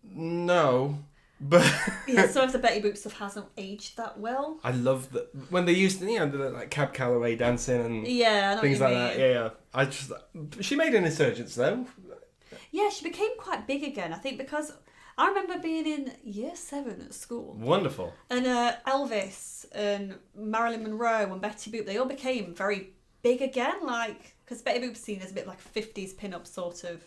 No, but yeah, some of the Betty Boop stuff hasn't aged that well. I love when they used the like Cab Calloway dancing and things like that. Yeah. She made an insurgence though. Yeah, she became quite big again. I think because I remember being in year 7 at school. Wonderful. And Elvis and Marilyn Monroe and Betty Boop, they all became very big again. Like, because Betty Boop's seen as a bit like a 50s pin-up sort of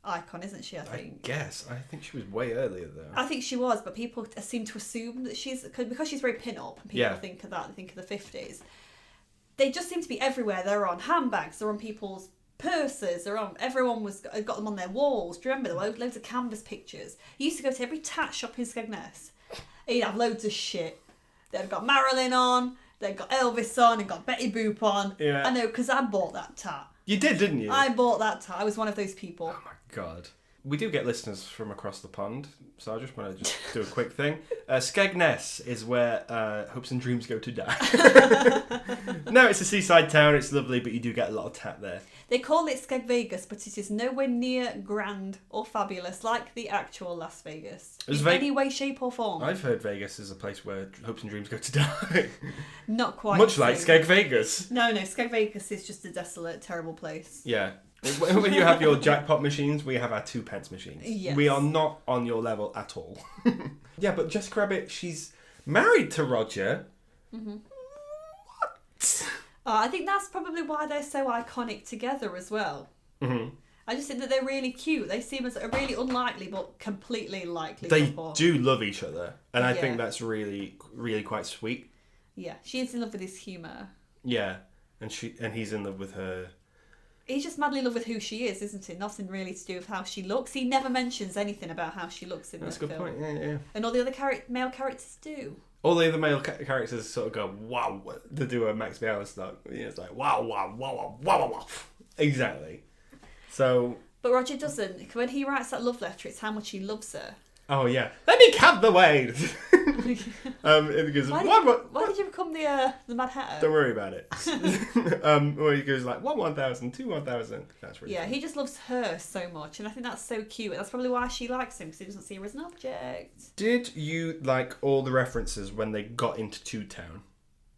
icon, isn't she? I think. I think she was way earlier though. I think she was, but people seem to assume that because she's very pin-up and people think of that, they think of the 50s. They just seem to be everywhere. They're on handbags, they're on people's purses, everyone got them on their walls. Do you remember? There were loads of canvas pictures. You used to go to every tat shop in Skegness. You'd have loads of shit. They'd got Marilyn on, they'd got Elvis on, and got Betty Boop on. Yeah. I know, because I bought that tat. You did, didn't you? I bought that tat. I was one of those people. Oh my God. We do get listeners from across the pond, so I just want to do a quick thing. Skegness is where hopes and dreams go to die. No, it's a seaside town, it's lovely, but you do get a lot of tat there. They call it Skeg Vegas, but it is nowhere near grand or fabulous like the actual Las Vegas. In any way, shape or form. I've heard Vegas is a place where hopes and dreams go to die. Not quite. Much like Skeg Vegas. No, Skeg Vegas is just a desolate, terrible place. Yeah. When you have your jackpot machines, we have our 2p machines. Yes. We are not on your level at all. Yeah, but Jessica Rabbit, she's married to Roger. Mm-hmm. What? I think that's probably why they're so iconic together as well. Mm-hmm. I just think that they're really cute. They seem as a really unlikely but completely likely couple. Do love each other, and I think that's really, really quite sweet. Yeah, she is in love with his humour. Yeah, and he's in love with her. He's just madly in love with who she is, isn't he? Nothing really to do with how she looks. He never mentions anything about how she looks in the film. That's a good point, yeah. And all the other male characters do. All the other male characters sort of go, wow, to do a Max Bialystock. It's like, wow, wow, wow, wow, wow, wow. Exactly. So... But Roger doesn't. When he writes that love letter, it's how much he loves her. Oh, yeah. Let me count the ways. Because why did you become the Mad Hatter? Don't worry about it. Where he goes like 1,000, 2,000. That's really funny. He just loves her so much, and I think that's so cute. And that's probably why she likes him, because he doesn't see her as an object. Did you like all the references when they got into Two Town?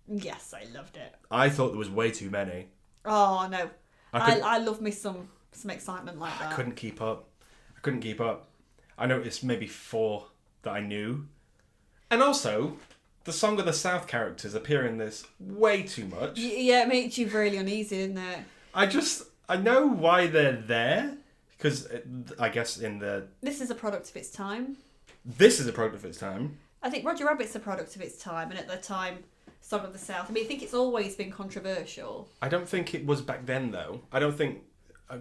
Yes, I loved it. I thought there was way too many. Oh no, I love me some excitement like that. I couldn't keep up. I noticed maybe 4 that I knew. And also, the Song of the South characters appear in this way too much. Yeah, it makes you really uneasy, doesn't it? I know why they're there, because I guess This is a product of its time. This is a product of its time. I think Roger Rabbit's a product of its time, and at the time, Song of the South. I mean, I think it's always been controversial. I don't think it was back then, though. I don't think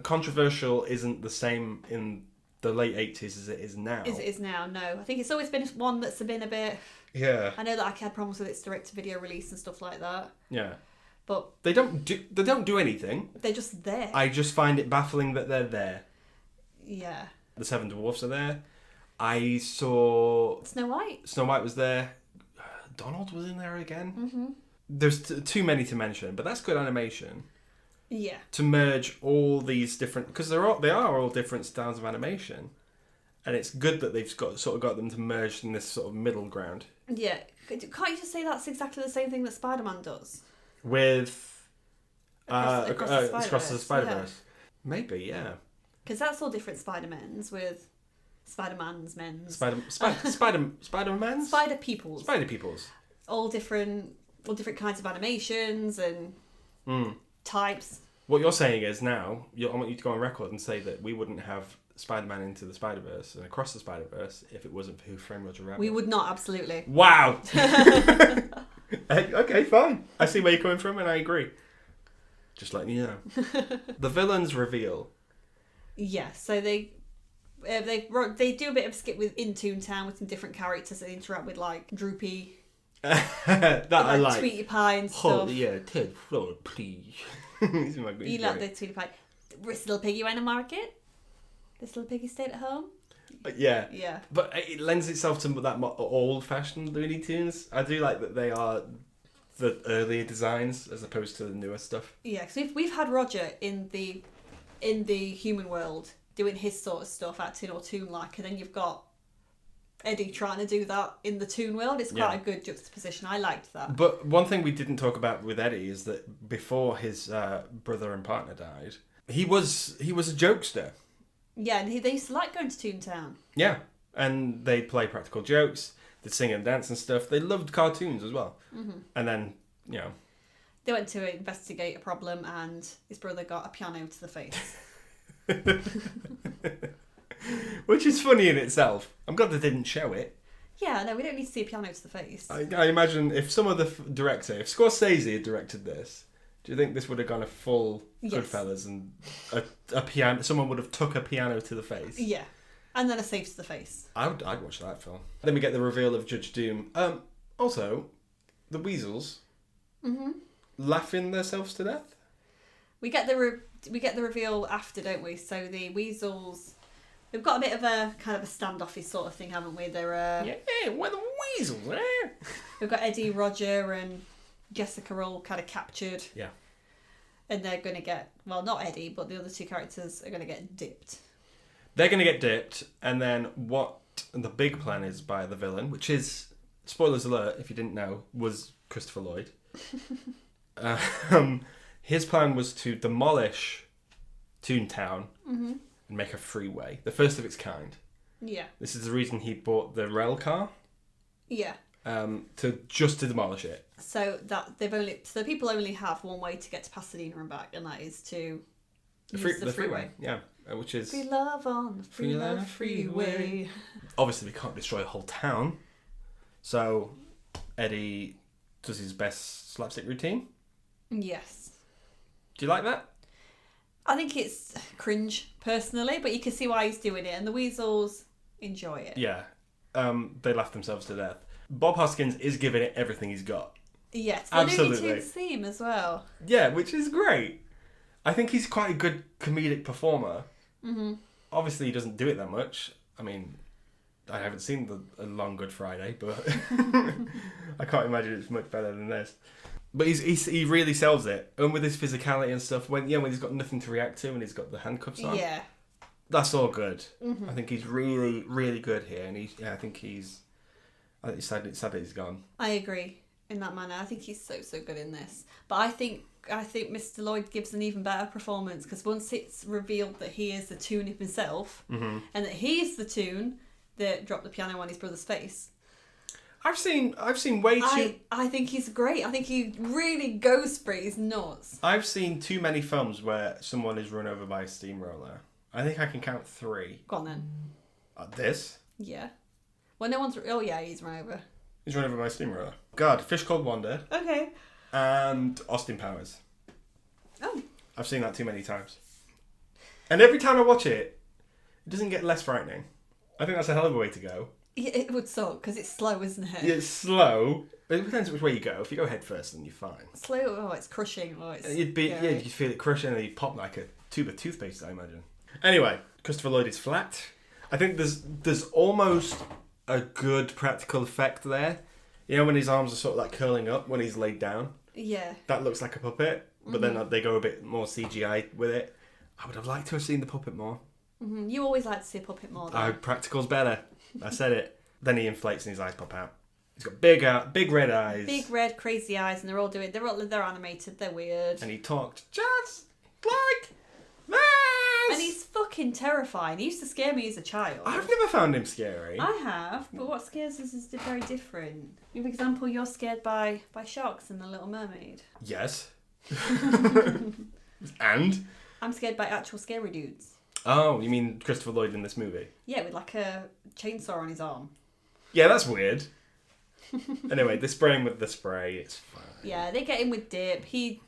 controversial isn't the same in the late 80s as it is now. As it is now, no. I think it's always been one that's been a bit... Yeah. I know that I had problems with its direct-to-video release and stuff like that. Yeah. But... They don't do anything. They're just there. I just find it baffling that they're there. Yeah. The 7 Dwarfs are there. I saw... Snow White. Snow White was there. Donald was in there again. Mm-hmm. There's too many to mention, but that's good animation. Yeah. To merge all these different... Because they are all different styles of animation. And it's good that they've got them to merge in this sort of middle ground. Yeah. Can't you just say that's exactly the same thing that Spider-Man does? With... Across the Spider-Verse. Yeah. Maybe, yeah. Because that's all different Spider-Mans with... Spider-Man's men's. Spider-Man's? Spider-Peoples. Spider-Peoples. All different kinds of animations and types. What you're saying is now, I want you to go on record and say that we wouldn't have Spider-Man Into the Spider-Verse and Across the Spider-Verse if it wasn't for Who Framed Roger Rabbit. We would not, absolutely. Wow! Okay, fine. I see where you're coming from and I agree. Just letting you know. The villains reveal. Yeah, so they do a bit of a skit in Toontown with some different characters that interact with, like Droopy. That I like. Tweety Pie and stuff. Oh yeah, Ted Floyd, please. You like the Tweety Pie. This little piggy went to market. This little piggy stayed at home. Yeah. Yeah. But it lends itself to that old-fashioned Looney Tunes. I do like that they are the earlier designs as opposed to the newer stuff. Yeah, because we've had Roger in the human world doing his sort of stuff, acting or toon-like, and then you've got Eddie trying to do that in the toon world. It's quite a good juxtaposition. I liked that. But one thing we didn't talk about with Eddie is that before his brother and partner died, he was a jokester. Yeah, and they used to like going to Toontown. Yeah, and they'd play practical jokes, they'd sing and dance and stuff. They loved cartoons as well. Mm-hmm. And then, they went to investigate a problem and his brother got a piano to the face. Which is funny in itself. I'm glad they didn't show it. Yeah, no, we don't need to see a piano to the face. I imagine if some other director, if Scorsese had directed this, do you think this would have gone a full Goodfellas and a piano? Someone would have took a piano to the face. Yeah, and then a safe to the face. I'd watch that film. Then we get the reveal of Judge Doom. Also, the weasels laughing themselves to death. We get the reveal after, don't we? So the weasels. We've got a bit of a kind of a standoffish sort of thing, haven't we? They're we're the weasels. We've got Eddie, Roger, and Jessica all kind of captured. Yeah. And they're going to get, well, not Eddie, but the other two characters are going to get dipped. They're going to get dipped, and then what the big plan is by the villain, which is, spoilers alert, if you didn't know, was Christopher Lloyd. His plan was to demolish Toontown and make a freeway, the first of its kind. Yeah. This is the reason he bought the rail car. Yeah. To demolish it. So people only have one way to get to Pasadena and back, and that is to use the freeway. Yeah, which is free love on the free love freeway. Obviously, we can't destroy a whole town, so Eddie does his best slapstick routine. Yes. Do you like that? I think it's cringe personally, but you can see why he's doing it, and the weasels enjoy it. Yeah, they laugh themselves to death. Bob Hoskins is giving it everything he's got. Yes, absolutely. Looney Tunes theme as well. Yeah, which is great. I think he's quite a good comedic performer. Mm-hmm. Obviously, he doesn't do it that much. I mean, I haven't seen A Long Good Friday, but I can't imagine it's much better than this. But he really sells it, and with his physicality and stuff. When he's got nothing to react to, and he's got the handcuffs on. Yeah, that's all good. Mm-hmm. I think he's really, really good here, and I think it's sad that he's gone. I agree in that manner. I think he's so good in this. But I think Mr. Lloyd gives an even better performance, because once it's revealed that he is the toon himself, and that he's the toon that dropped the piano on his brother's face. I've seen way too... I think he's great. I think he really goes for it. He's nuts. I've seen too many films where someone is run over by a steamroller. I think I can count 3. Go on then. This? Yeah. Well, no one's... Oh, yeah, he's run over. He's run over by a steamroller. God, Fish Called Wanda. Okay. And Austin Powers. Oh. I've seen that too many times. And every time I watch it, it doesn't get less frightening. I think that's a hell of a way to go. Yeah, it would suck, because it's slow, isn't it? Yeah, it's slow. It depends which way you go. If you go head first, then you're fine. Slow, it's crushing. You'd feel it crushing, and you'd pop like a tube of toothpaste, I imagine. Anyway, Christopher Lloyd is flat. I think there's almost a good practical effect there. You know, when his arms are sort of like curling up when he's laid down? Yeah. That looks like a puppet, but then they go a bit more CGI with it. I would have liked to have seen the puppet more. Mm-hmm. You always like to see a puppet more, though. Practical's better. I said it. Then he inflates and his eyes pop out. He's got big red eyes. Big red crazy eyes, and they're animated, they're weird. And he talked just like this. And he's fucking terrifying. He used to scare me as a child. I've never found him scary. I have, but what scares us is very different. For example, you're scared by sharks in The Little Mermaid. Yes. And? I'm scared by actual scary dudes. Oh, you mean Christopher Lloyd in this movie? Yeah, with like a chainsaw on his arm. Yeah, that's weird. Anyway, they spray him with the spray. It's fine. Yeah, they get him with dip. He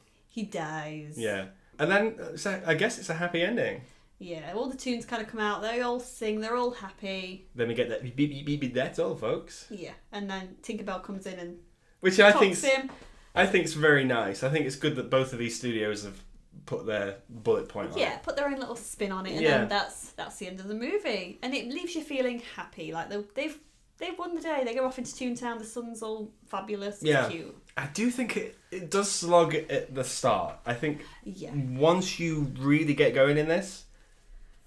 dies. Yeah. And then, so I guess it's a happy ending. Yeah, all the tunes kind of come out. They all sing. They're all happy. Then we get that beep, beep, beep, beep, that's all, folks. Yeah, and then Tinkerbell comes in and which I think's very nice. I think it's good that both of these studios have put their bullet point on it. Yeah, put their own little spin on it, and then that's the end of the movie. And it leaves you feeling happy. Like they've they've won the day. They go off into Toontown. The sun's all fabulous. Yeah. It's cute. I do think it does slog at the start. I think once you really get going in this,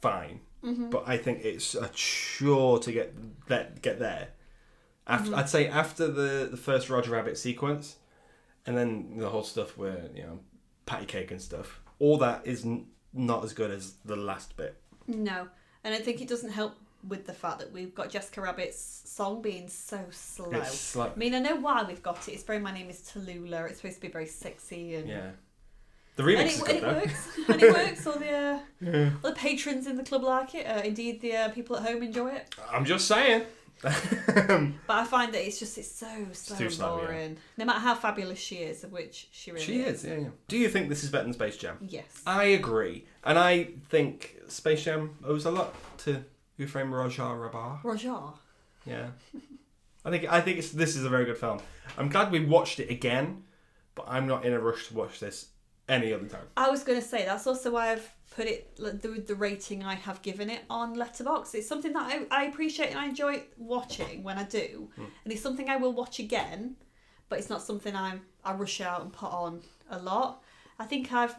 fine. Mm-hmm. But I think it's a chore to get there. After I'd say after the first Roger Rabbit sequence, and then the whole stuff where patty cake and stuff, all that is not as good as the last bit. No, and I think it doesn't help with the fact that we've got Jessica Rabbit's song being so slow. It's slow. I mean, I know why we've got it. It's very My Name is Tallulah. It's supposed to be very sexy and the remix is good, it works. And it works. All the patrons in the club like it. Indeed, the people at home enjoy it. I'm just saying. But I find that it's so slow and boring. No matter how fabulous she is, of which she really is. Yeah. Do you think this is better than Space Jam? Yes. I agree. And I think Space Jam owes a lot to Who Framed Roger Rabbit. Roger? Yeah. I think this is a very good film. I'm glad we watched it again, but I'm not in a rush to watch this any other time. I was going to say, that's also why I've put it, the rating I have given it on Letterboxd. It's something that I appreciate and I enjoy watching when I do. And it's something I will watch again, but it's not something I rush out and put on a lot. I think I've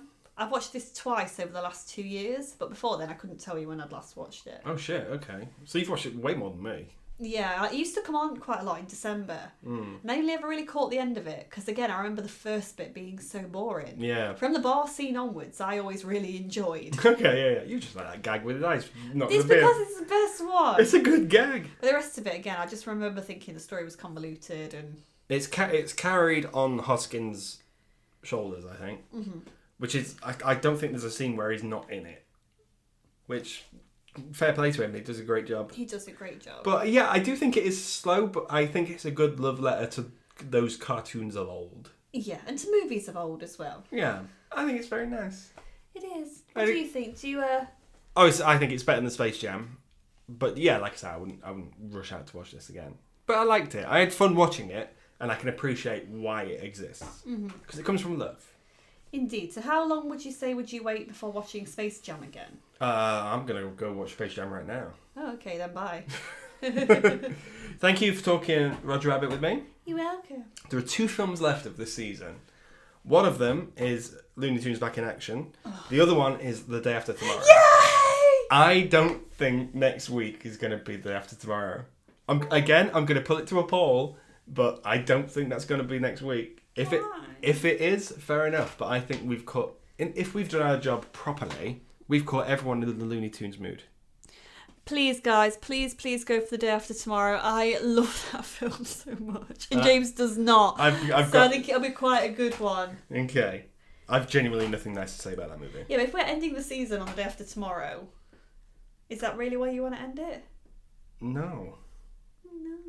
watched this twice over the last 2 years, but before then I couldn't tell you when I'd last watched it. Oh shit, okay. So you've watched it way more than me. Yeah, it used to come on quite a lot in December. And I only ever really caught the end of it, because again, I remember the first bit being so boring. Yeah. From the bar scene onwards, I always really enjoyed. Okay, yeah. You just like that gag with the eyes. It's because it's the best one. It's a good gag. But the rest of it, again, I just remember thinking the story was convoluted and... It's carried on Hoskins' shoulders, I think. Mm-hmm. Which is... I don't think there's a scene where he's not in it. Which... Fair play to him, he does a great job. He does a great job. But yeah, I do think it is slow, but I think it's a good love letter to those cartoons of old. Yeah, and to movies of old as well. Yeah, I think it's very nice. It is. What do you think? Do you I think it's better than Space Jam. But yeah, like I said, I wouldn't rush out to watch this again. But I liked it. I had fun watching it, and I can appreciate why it exists. Because it comes from love. Indeed. So how long would you wait before watching Space Jam again? I'm going to go watch Space Jam right now. Oh, okay, then bye. Thank you for talking Roger Rabbit with me. You're welcome. There are 2 films left of this season. One of them is Looney Tunes Back in Action. Oh. The other one is The Day After Tomorrow. Yay! I don't think next week is going to be The Day After Tomorrow. I'm going to put it to a poll, but I don't think that's going to be next week. If it is, fair enough. But I think we've caught... If we've done our job properly, we've caught everyone in the Looney Tunes mood. Please, guys, please go for The Day After Tomorrow. I love that film so much. And James does not. I think it'll be quite a good one. Okay. I've genuinely nothing nice to say about that movie. Yeah, but if we're ending the season on The Day After Tomorrow, is that really where you want to end it? No.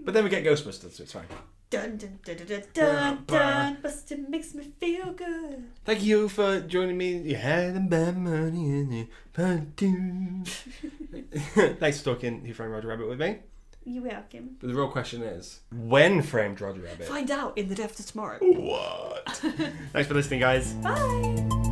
But then we get Ghostbusters, so it's fine. Dun dun dun dun dun dun. Buster makes me feel good. Thank you for joining me. You had a bad money in your Thanks for talking Who Framed Roger Rabbit with me. You're welcome. But the real question is, when framed Roger Rabbit? Find out in The Day After Tomorrow. What? Thanks for listening, guys. Bye.